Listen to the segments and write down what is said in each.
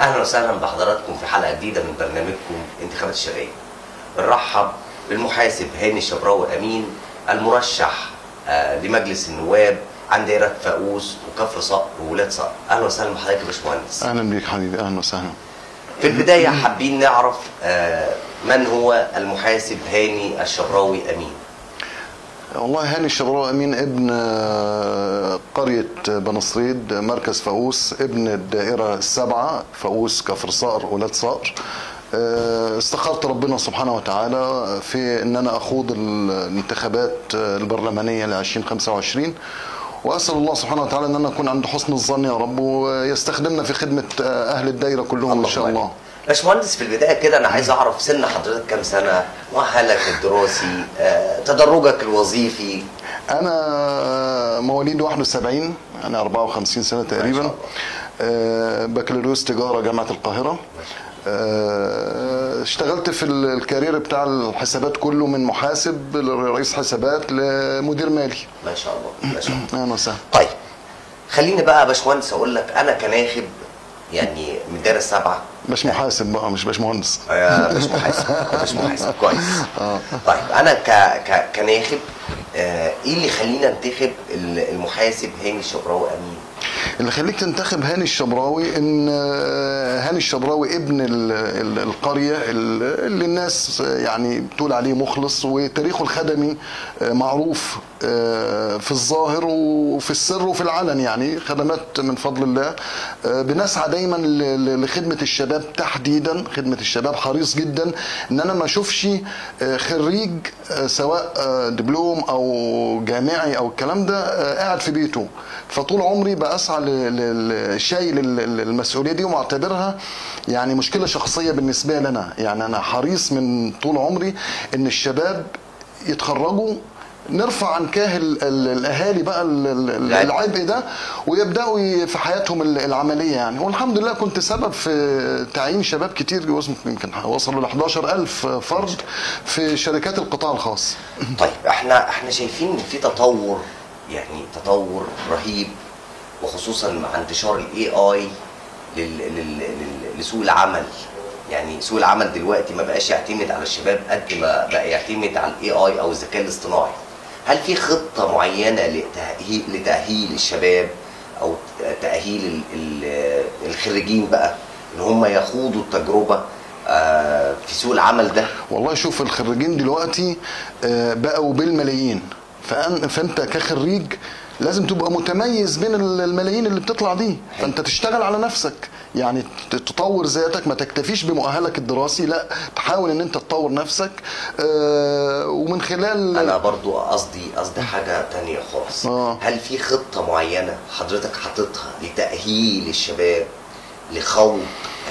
اهلا وسهلا بحضراتكم في حلقه جديده من برنامجكم انتخابات الشرعيه. بنرحب بالمحاسب هاني الشبراوي امين المرشح لمجلس النواب عن دائره فاقوس وكفر صقر وولاد صقر. اهلا وسهلا بحضرتك يا باشمهندس. اهلا بيك حبيبي، اهلا وسهلا. في البدايه حابين نعرف من هو المحاسب هاني الشبراوي امين؟ والله هاني الشبراوي امين ابن قريه بني صريد مركز فاقوس، ابن الدائره السبعه فاقوس كفر صقر ولاد صقر. استخرت ربنا سبحانه وتعالى في ان انا اخوض الانتخابات البرلمانيه ل 2025، واسال الله سبحانه وتعالى ان انا اكون عند حسن الظن يا رب، ويستخدمنا في خدمه اهل الدائره كلهم ان شاء الله. باشمهندس، في البدايه كده انا عايز اعرف سن حضرتك كام سنه، مؤهلك الدراسي، تدرجك الوظيفي. انا مواليد 71، انا 54 سنه تقريبا. بكالوريوس تجاره جامعه القاهره. اشتغلت في الكارير بتاع الحسابات كله، من محاسب لرئيس حسابات لمدير مالي. ما شاء الله ما شاء الله. اهلا وسهلا. طيب خليني بقى يا باشمهندس اقول لك، انا كناخب يعني من الدائره السبعه. مش محاسب بقى، مش باشمهندس. مش محاسب مش محاسب كويس. طيب انا كناخب، ايه اللي يخليني انتخب المحاسب هاني الشبراوي امين؟ اللي خليك تنتخب هاني الشبراوي ان هاني الشبراوي ابن القريه اللي الناس يعني بتقول عليه مخلص، وتاريخه الخدمي معروف في الظاهر وفي السر وفي العلن، يعني خدمات من فضل الله. بنسعى دايما لخدمه الشباب تحديدا، خدمه الشباب. حريص جدا ان انا ما اشوفش خريج سواء دبلوم او جامعي او الكلام ده قاعد في بيته. فطول عمري بسعى شايل المسؤوليه دي ومعتبرها يعني مشكله شخصيه بالنسبه لنا. يعني انا حريص من طول عمري ان الشباب يتخرجوا، نرفع عن كاهل الاهالي بقى العبء ده، ويبداوا في حياتهم العمليه يعني. والحمد لله كنت سبب في تعيين شباب كتير، يمكن وصلوا ل 11,000 فرد في شركات القطاع الخاص. طيب احنا شايفين ان في تطور، يعني تطور رهيب، وخصوصا مع انتشار الاي اي لسوق العمل. يعني سوق العمل دلوقتي ما بقاش يعتمد على الشباب قد ما بقى يعتمد على الاي اي او الذكاء الاصطناعي. هل في خطه معينه لتاهيل الشباب او تاهيل الخريجين بقى ان هم يخوضوا التجربه في سوق العمل ده؟ والله شوف، الخريجين دلوقتي بقوا بالملايين، فانت كخريج لازم تبقى متميز بين الملايين اللي بتطلع دي. فانت تشتغل على نفسك، يعني تطور ذاتك، ما تكتفيش بمؤهلك الدراسي، لا تحاول ان انت تطور نفسك. ومن خلال انا برضو قصدي حاجه تانية خالص. هل في خطه معينه حضرتك حاططها لتاهيل الشباب لخوض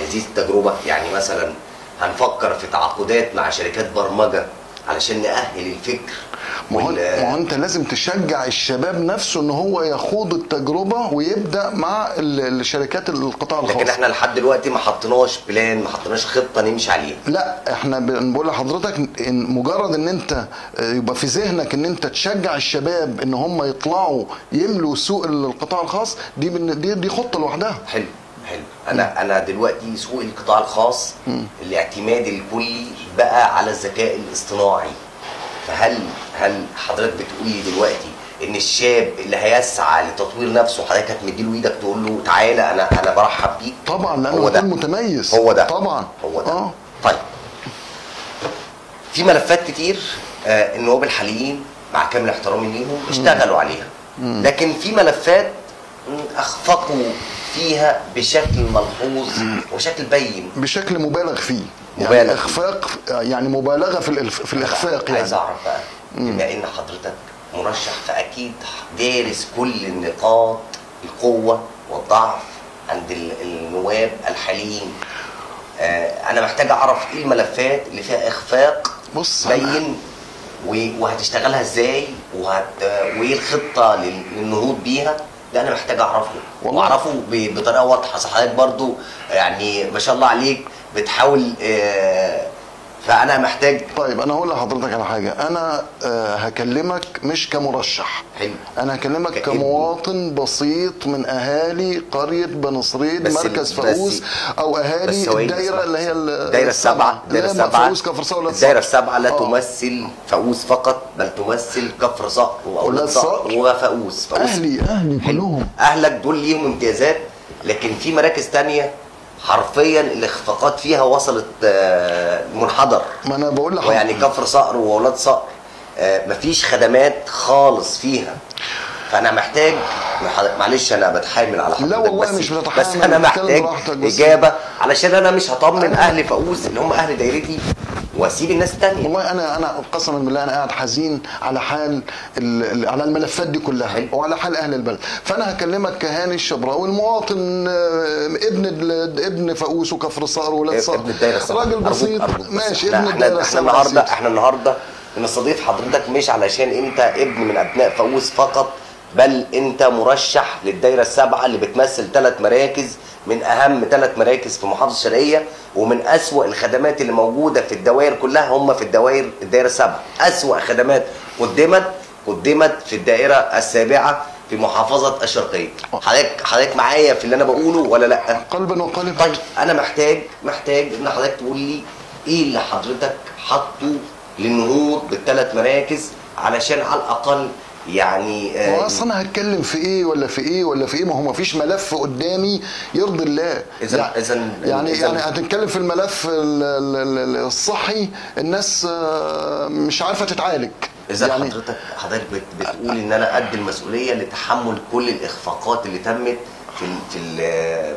هذه التجربه؟ يعني مثلا هنفكر في تعاقدات مع شركات برمجه علشان نأهل الفكر. ما هو انت لازم تشجع الشباب نفسه ان هو يخوض التجربه ويبدا مع الشركات القطاع الخاص. لكن احنا لحد دلوقتي ما حطيناش بلان، ما حطيناش خطه نمشي عليها. لا، احنا بنقول لحضرتك إن مجرد ان انت يبقى في ذهنك ان انت تشجع الشباب ان هم يطلعوا يملوا سوق القطاع الخاص، دي خطه لوحدها. حلو. انا دلوقتي سوق القطاع الخاص الاعتماد الكلي بقى على الذكاء الاصطناعي. فهل حضرتك بتقولي دلوقتي ان الشاب اللي هيسعى لتطوير نفسه حضرتك هتمديله ايدك تقول له تعالى انا برحب بيك؟ طبعا، لانه يكون متميز. هو ده طبعا، هو ده. طيب في ملفات كتير النواب الحاليين مع كامل احترامي ليهم اشتغلوا عليها، لكن في ملفات اخفقوا فيها بشكل ملحوظ وشكل باين، بشكل مبالغ فيه. يعني اخفاق، يعني مبالغه في الاخفاق. يعني عايز اعرف بقى، بما ان حضرتك مرشح فاكيد دارس كل نقاط القوه والضعف عند النواب الحاليين. انا محتاج اعرف ايه الملفات اللي فيها اخفاق باين، وهتشتغلها ازاي، وايه الخطه للنهوض بيها. ده انا محتاج اعرفه، واعرفه بطريقه واضحه. حضرتك برضو يعني ما شاء الله عليك بتحاول فانا محتاج. طيب انا هقول لحضرتك على حاجه، انا هكلمك مش كمرشح، حلو. انا هكلمك كمواطن بسيط من اهالي قريه بني صريد مركز فاقوس، او اهالي الدايره اللي هي الدايره السبعه. فاقوس كفر صقر الدايره السبعه لا تمثل فاقوس فقط، بل تمثل كفر صقر واولاد صقر وفاقوس. اهلي كلهم اهلك دول ليهم امتيازات، لكن في مراكز تانية حرفيا الاخفاقات فيها وصلت منحدر. ما انا بقول لحضرتك يعني كفر صقر واولاد صقر مفيش خدمات خالص فيها. فانا محتاج، معلش انا بتحامل على حضرتك، لا والله مش بتحامل، بس انا محتاج اجابه علشان انا مش هطمن اهل فاقوس اللي هم اهل دايرتي واسيب الناس التانية. والله انا قسما بالله انا قاعد حزين على حال على الملفات دي كلها وعلى حال اهل البلد. فانا هكلمك كهاني الشبراوي المواطن ابن فاقوس وكفر صقر وولاد صقر، راجل بسيط ماشي ابن الدايره السبعه. احنا النهارده بنستضيف حضرتك مش علشان انت ابن من ابناء فاقوس فقط، بل انت مرشح للدايره السبعه اللي بتمثل 3 مراكز من اهم 3 مراكز في محافظه الشرقيه، ومن اسوأ الخدمات اللي موجوده في الدوائر كلها هم في الدايره السبعه. اسوأ خدمات قدمت في الدائره السابعه في محافظه الشرقيه. حضرتك معايا في اللي انا بقوله ولا لا؟ قلبا وقالبا. طيب انا محتاج ان حضرتك تقول لي ايه اللي حضرتك حاطه للنهوض بال3 مراكز علشان على الاقل يعني هو اصلا انا هتكلم في ايه ولا في ايه ولا في ايه؟ ما هو ما فيش ملف قدامي يرضي الله. يعني هتتكلم في الملف الصحي، الناس مش عارفه تتعالج. اذا يعني حضرتك بتقول ان انا قد المسؤوليه لتحمل كل الاخفاقات اللي تمت في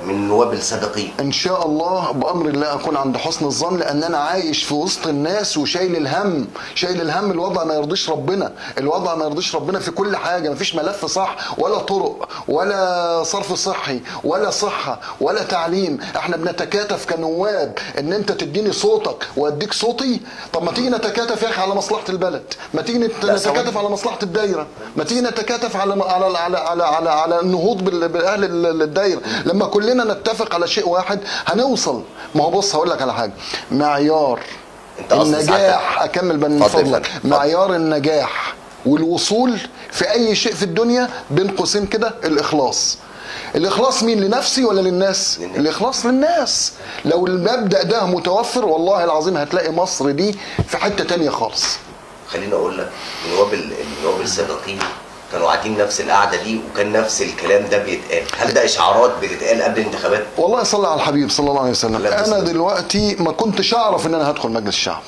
من النواب السابقين. ان شاء الله بامر الله اكون عند حسن الظن، لان انا عايش في وسط الناس وشايل الهم، الوضع ما يرضيش ربنا، في كل حاجه. مفيش ملف صح ولا طرق ولا صرف صحي ولا صحه ولا تعليم. احنا بنتكاتف كنواب ان انت تديني صوتك واديك صوتي. طب ما تيجي نتكاتف يا اخي على مصلحه البلد، ما تيجي نتكاتف على مصلحه الدايره، ما تيجي نتكاتف على النهوض بالاهل الدايره. لما كلنا نتفق على شيء واحد هنوصل. ما هو بص هقول لك على حاجه، معيار النجاح، اكمل من فضلك، معيار النجاح والوصول في اي شيء في الدنيا بين قوسين كده الاخلاص. الاخلاص مين؟ لنفسي ولا للناس؟ الاخلاص للناس. لو المبدأ ده متوفر والله العظيم هتلاقي مصر دي في حته تانية خالص. خليني اقول لك النواب السابقين كانوا قاعدين نفس القعده دي وكان نفس الكلام ده بيتقال. هل ده اشعارات بتتقال قبل الانتخابات؟ والله صلى على الحبيب صلى الله عليه وسلم. انا دلوقتي ما كنتش اعرف ان انا هدخل مجلس الشعب،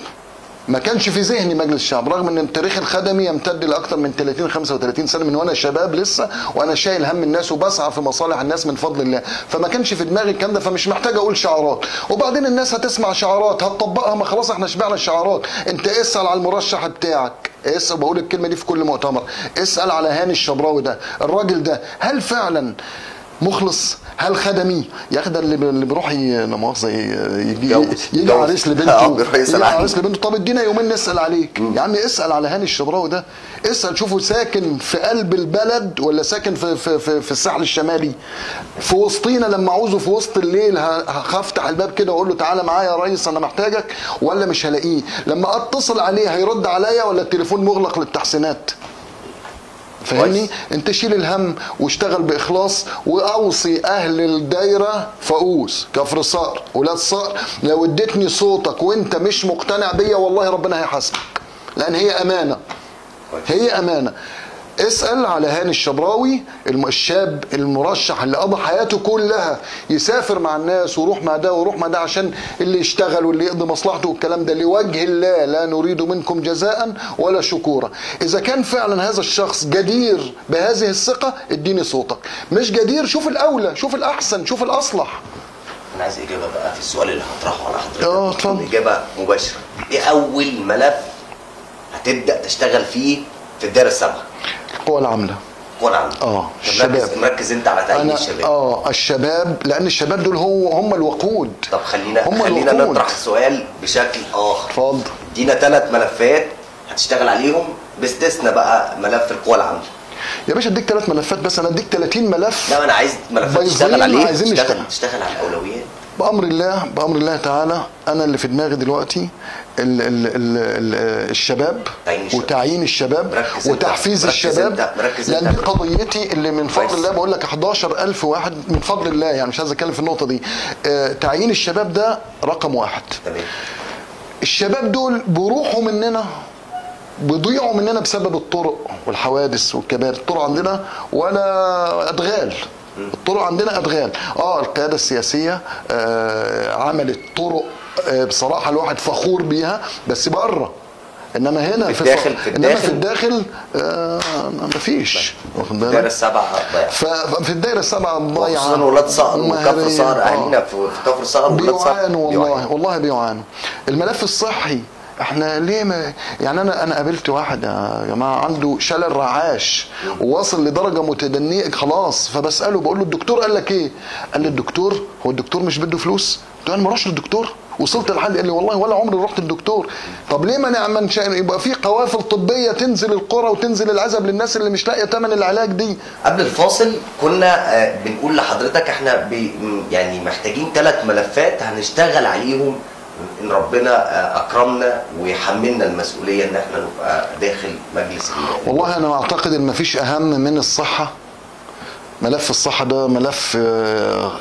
ما كانش في ذهني مجلس الشعب، رغم ان التاريخ الخدمي يمتد لاكثر من 30-35 سنه من وانا شباب لسه، وانا شايل هم الناس وبسعى في مصالح الناس من فضل الله. فما كانش في دماغي الكلام ده، فمش محتاج اقول شعارات. وبعدين الناس هتسمع شعارات هتطبقها، ما خلاص احنا شبعنا الشعارات. انت اسال على المرشح بتاعك، اسال، بقول الكلمه دي في كل مؤتمر، اسال على هاني الشبراوي ده، الراجل ده هل فعلا مخلص؟ هل خدمي؟ يا اخي ده اللي بيروح لا مؤاخذه يجي عريس لبنته، يجي عريس لبنته. طب ادينا يومين نسال عليك. يا عم اسال على هاني الشبراوي ده، اسال شوفوا ساكن في قلب البلد ولا ساكن في الساحل الشمالي، في وسطينا لما عاوزه في وسط الليل هفتح الباب كده واقول له تعالى معايا يا ريس انا محتاجك، ولا مش هلاقيه؟ لما اتصل عليه هيرد عليا ولا التليفون مغلق للتحسينات؟ فاهمني؟ انت شيل الهم واشتغل باخلاص، واوصي اهل الدايره فاقوس كفر صقر ولاد صقر، لو اديتني صوتك وانت مش مقتنع بيا والله ربنا هيحاسبك، لان هي امانه، هي امانه. اسال على هاني الشبراوي، الشاب المرشح اللي قضى حياته كلها يسافر مع الناس ويروح مع ده ويروح مع ده عشان اللي يشتغل واللي يقضي مصلحته والكلام ده لوجه الله، لا نريد منكم جزاء ولا شكورا. اذا كان فعلا هذا الشخص جدير بهذه الثقه اديني صوتك، مش جدير شوف الاولى، شوف الاحسن، شوف الاصلح. انا عايز اجابه بقى في السؤال اللي هطرحه على حضرتك. اتفضل. اجابه مباشره. ايه اول ملف هتبدا تشتغل فيه في الدائره السابعه؟ القوى العامله. القوى العامله. الشباب. مركز انت على تعيين الشباب. الشباب، لان الشباب دول هم الوقود. طب خلينا نطرح السؤال بشكل اخر. اتفضل. ادينا 3 ملفات هتشتغل عليهم باستثناء بقى ملف القوى العامله. يا باشا اديك 3 ملفات بس، انا اديك 30 ملف. لا انا عايز ملفات تشتغل عليه، عايزين تشتغل على الاولويات. بأمر الله، بأمر الله تعالى. أنا اللي في دماغي دلوقتي ال ال ال ال الشباب وتعيين الشباب وتحفيز الشباب، لأن دي قضيتي اللي من فضل الله بقول لك 11,000 واحد من فضل الله، يعني مش عايز أتكلم في النقطة دي. تعيين الشباب ده رقم واحد. تمام. الشباب دول بيروحوا مننا، بيضيعوا مننا بسبب الطرق والحوادث والكباري. الطرق عندنا ولا أدغال، الطرق عندنا أدغال. القيادة السياسية عملت طرق بصراحة الواحد فخور بيها، بس بره. انما هنا في الداخل انما في الداخل مفيش. في الدائرة السبعة ضايعة. في الدائرة السبعة ضايعة، خصوصا ولاد صقر وكفر صقر. اهالينا في كفر صقر بيعانوا والله بيعانوا. الملف الصحي احنا ليه ما يعني انا قابلت واحد يا جماعه عنده شلل رعاش وواصل لدرجه متدنيه خلاص، فبساله بقول له الدكتور قال لك ايه؟ قال لي الدكتور هو الدكتور مش بده فلوس؟ قلت له انا ما اروحش للدكتور. وصلت لحد قال لي والله ولا عمري رحت للدكتور. طب ليه ما نعمل يبقى في قوافل طبيه تنزل القرى وتنزل العزب للناس اللي مش لاقيه ثمن العلاج دي؟ قبل الفاصل كنا بنقول لحضرتك احنا يعني محتاجين 3 ملفات هنشتغل عليهم ان ربنا اكرمنا ويحملنا المسؤوليه ان احنا نبقى داخل مجلس والله انا اعتقد ان مفيش اهم من الصحه. ملف الصحه ده ملف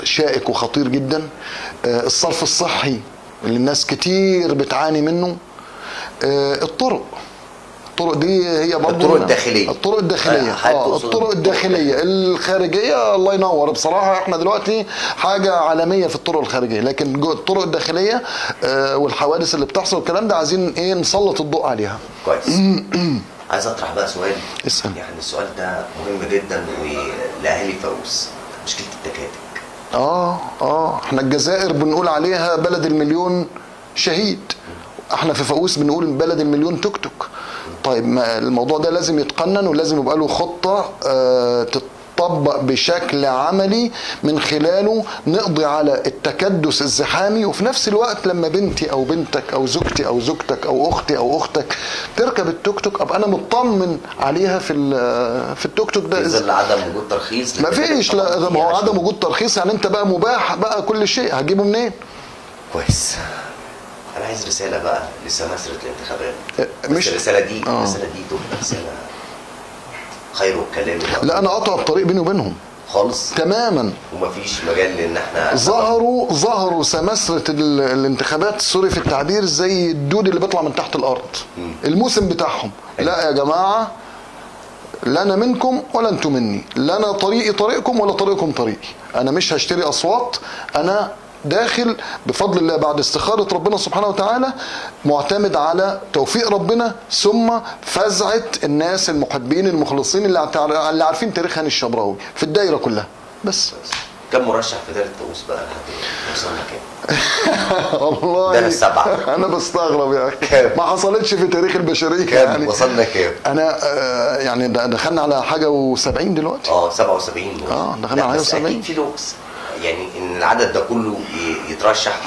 شائك وخطير جدا. الصرف الصحي اللي الناس كتير بتعاني منه. الطرق دي هي برضه الطرق الداخليه. الطرق الداخليه الخارجيه الله ينور. بصراحه احنا دلوقتي حاجه عالميه في الطرق الخارجيه، لكن الطرق الداخليه والحوادث اللي بتحصل والكلام ده عايزين نسلط الضوء عليها. كويس. عايز اطرح بقى سؤال. اسال. يعني السؤال ده مهم جدا ولاهالي فاقوس، مشكله التكاتك. احنا الجزائر بنقول عليها بلد المليون شهيد، احنا في فاقوس بنقول بلد المليون توك توك. طيب الموضوع ده لازم يتقنن ولازم يبقى له خطه تطبق بشكل عملي من خلاله نقضي على التكدس الزحامي، وفي نفس الوقت لما بنتي او بنتك او زوجتي او زوجتك او اختي او اختك تركب التوك توك ابقى انا مطمن عليها في التوك توك ده. اذا عدم وجود ترخيص مفيش. لا ما هو عدم وجود ترخيص يعني انت بقى مباح بقى كل شيء، هتجيبه منين؟ كويس. انا عايز رساله بقى لسماسرة الانتخابات. مش الرساله دي تبقى رساله خير الكلام. لا انا قاطع الطريق بيني وبينهم خالص تماما، ومفيش مجال لان احنا ظهروا سماسرة الانتخابات سوري في التعبير زي الدود اللي بيطلع من تحت الارض. الموسم بتاعهم. لا يا جماعه، لا انا منكم ولا انتم مني، لا انا طريقي طريقكم ولا طريقكم طريقي. انا مش هشتري اصوات، انا داخل بفضل الله بعد استخارة ربنا سبحانه وتعالى معتمد على توفيق ربنا ثم فزعة الناس المحبين المخلصين اللي عارفين تاريخ هاني الشبراوي في الدايرة كلها. بس كم مرشح في دايرة فاقوس بقى لحد وصلنا كام؟ والله دايرة 7. انا بستغرب يا اخي ما حصلتش في تاريخ البشريه. كام يعني وصلنا كام؟ انا يعني دخلنا على حاجه و70 دلوقتي. 77. دخلنا على 70. اكيد في لغز يعني ان العدد ده كله يترشح.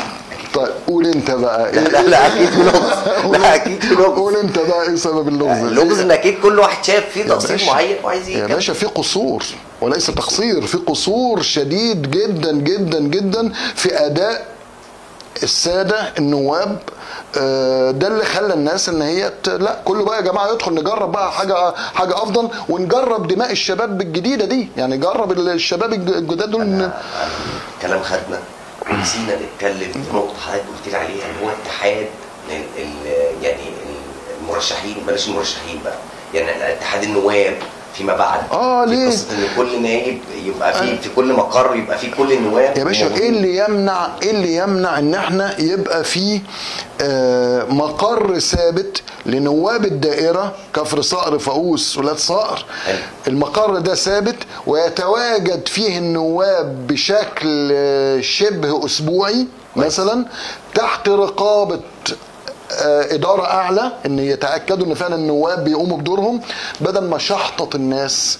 طيب قول انت بقى. لا اكيد في لغز. لا اكيد في لغز. قول انت بقى ايه سبب اللغز؟ اللغز ان اكيد كل واحد شاف فيه تقصير معين وعايز يا باشا في قصور وليس تقصير، في قصور شديد جدا جدا جدا في اداء الساده النواب. ده اللي خلى الناس ان هي لا كله بقى يا جماعه يدخل نجرب بقى حاجه افضل، ونجرب دماء الشباب الجديده دي، يعني جرب الشباب الجداد دول. كلام خدنا ونسينا نتكلم في نقطه حضرتك قلت لي عليها اللي هو اتحاد يعني المرشحين، بلاش المرشحين بقى، يعني اتحاد النواب فيما بعد. ليه؟ قصه ان كل نائب يبقى في كل مقر يبقى في كل النواب. يا باشا ايه اللي يمنع ان احنا يبقى في مقر ثابت لنواب الدائره كفر صقر فاقوس ولاد صقر. المقر ده ثابت ويتواجد فيه النواب بشكل شبه اسبوعي مثلا تحت رقابه إدارة أعلى، إن يتأكدوا إن فعلا النواب بيقوموا بدورهم، بدل ما شحطط الناس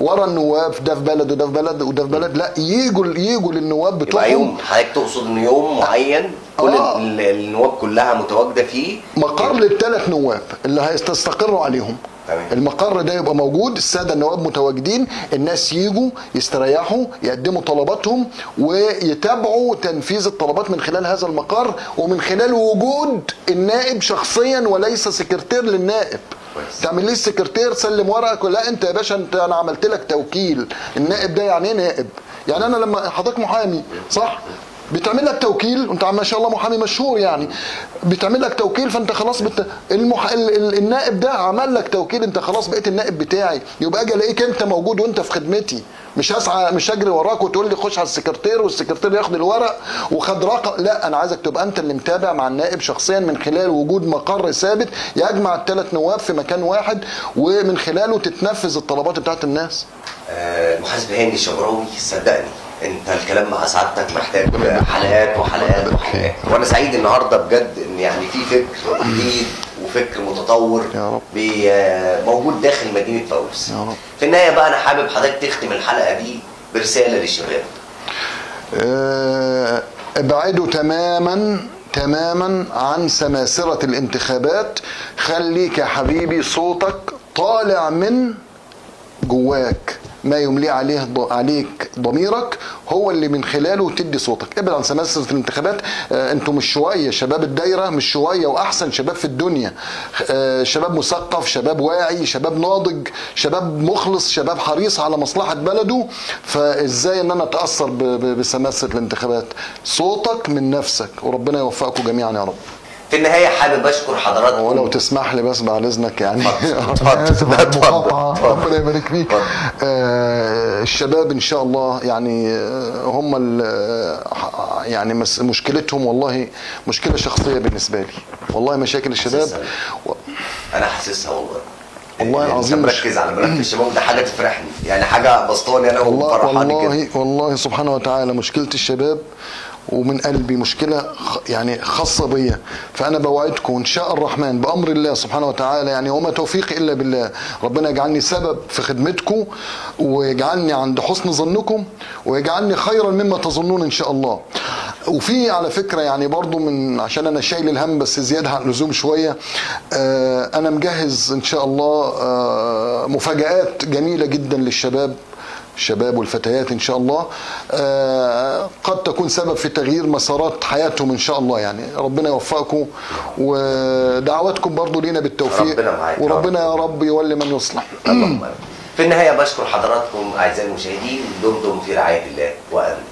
ورا النواب ده في بلد وده في بلد وده في بلد. لا يجوا للنواب بتوعهم. يوم حضرتك تقصد إن يوم معين كل النواب كلها متواجدة فيه، مقر لل3 نواب اللي هيستقروا عليهم. تمام. المقر ده يبقى موجود، الساده النواب متواجدين، الناس يجوا يستريحوا يقدموا طلباتهم ويتابعوا تنفيذ الطلبات من خلال هذا المقر، ومن خلال وجود النائب شخصيا وليس سكرتير للنائب. تعمل لي السكرتير سلم ورقك، لا انت يا باشا انا عملت لك توكيل. النائب ده يعني ايه نائب؟ يعني انا لما حضرتك محامي صح؟ بتعمل لك توكيل، وانت ما شاء الله محامي مشهور يعني، بتعمل لك توكيل فانت خلاص النائب ده عمل لك توكيل، انت خلاص بقيت النائب بتاعي. يبقى اجي الاقيك انت موجود وانت في خدمتي، مش هسعى مش هجري وراك وتقول لي خش على السكرتير والسكرتير ياخد الورق وخد رقم. لا، انا عايزك تبقى انت اللي متابع مع النائب شخصيا من خلال وجود مقر ثابت يجمع الثلاث نواب في مكان واحد، ومن خلاله تتنفذ الطلبات بتاعت الناس. المحاسب هاني الشبراوي، صدقني انت الكلام مع سعادتك محتاج حلقات وحلقات وحلقات، وانا سعيد النهارده بجد ان يعني في فكر جديد وفكر متطور موجود داخل مدينه فاقوس. في النهايه بقى انا حابب حضرتك تختم الحلقه دي برساله للشباب. ابعدوا تماما عن سماسرة الانتخابات. خليك يا حبيبي صوتك طالع من جواك، ما يملي عليك ضميرك هو اللي من خلاله تدي صوتك. ابعد عن سماسرة الانتخابات. انتوا مش شويه شباب الدايره، مش شويه واحسن شباب في الدنيا، شباب مثقف، شباب واعي، شباب ناضج، شباب مخلص، شباب حريص على مصلحه بلده. فازاي ان انا اتاثر بسماسرة الانتخابات؟ صوتك من نفسك، وربنا يوفقكم جميعا يا رب. في النهايه حابب اشكر حضراتكم، ولو تسمح لي بس بعد اذنك يعني اتفضل. ربنا يبارك فيك. الشباب ان شاء الله يعني هم يعني مشكلتهم والله مشكله شخصيه بالنسبه لي، والله مشاكل الشباب انا حاسسها والله العظيم. مركز على ملف الشباب ده حاجه تفرحني، يعني حاجه بسطاني انا وفرحاني كده. والله سبحانه وتعالى مشكله الشباب ومن قلبي مشكله يعني خاصه بيا. فانا بوعدكم ان شاء الرحمن بامر الله سبحانه وتعالى يعني، وما توفيقي الا بالله، ربنا يجعلني سبب في خدمتكم ويجعلني عند حسن ظنكم ويجعلني خيرا مما تظنون ان شاء الله. وفي على فكره يعني برضو من عشان انا شايل الهم بس زياده عن اللزوم شويه، انا مجهز ان شاء الله مفاجآت جميله جدا للشباب، الشباب والفتيات ان شاء الله، قد تكون سبب في تغيير مسارات حياتهم ان شاء الله. يعني ربنا يوفقكم، ودعواتكم برضو لينا بالتوفيق، وربنا يا رب يولي من يصلح. اللهم. في النهايه بشكر حضراتكم اعزائي المشاهدين، دمتم في رعايه الله وامن.